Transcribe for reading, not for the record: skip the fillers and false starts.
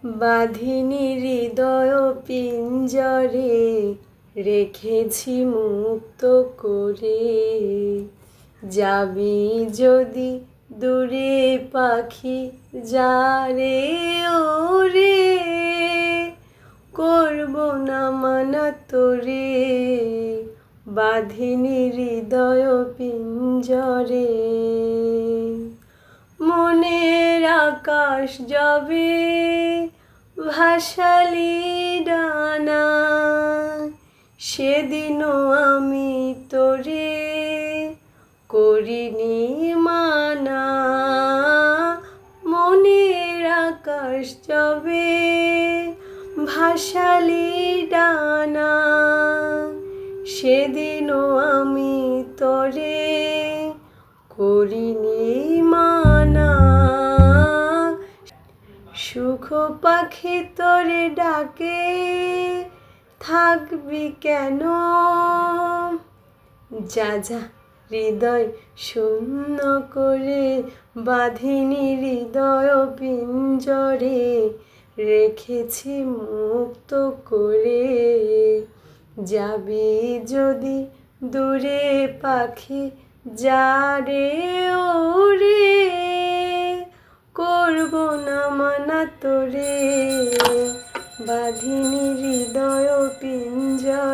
বাঁধিনি হৃদয় পিঞ্জরে, রেখেছি মুক্ত করে। যাবি যদি দূরে পাখি, যা রে ওরে, করব না মানা তোরে। বাঁধিনি হৃদয় পিঞ্জরে। মনের আকাশ যবে ভাসালি ডানা, সেদিনও আমি তোরে করিনি মানা। মনের আকাশ যবে ভাসালি ডানা, সেদিনও আমি তোরে করিনি মানা। সুখ পাখি তোরে ডাকে, থাকবি কেন? যা যা হৃদয় শূন্য করে। বাঁধিনি হৃদয় পিঞ্জরে, রেখেছি মুক্ত করে। যাবি যদি দূরে পাখি, যা রে ওরে, করব না মানা তোরে। বাঁধিনি হৃদয় পিঞ্জরে।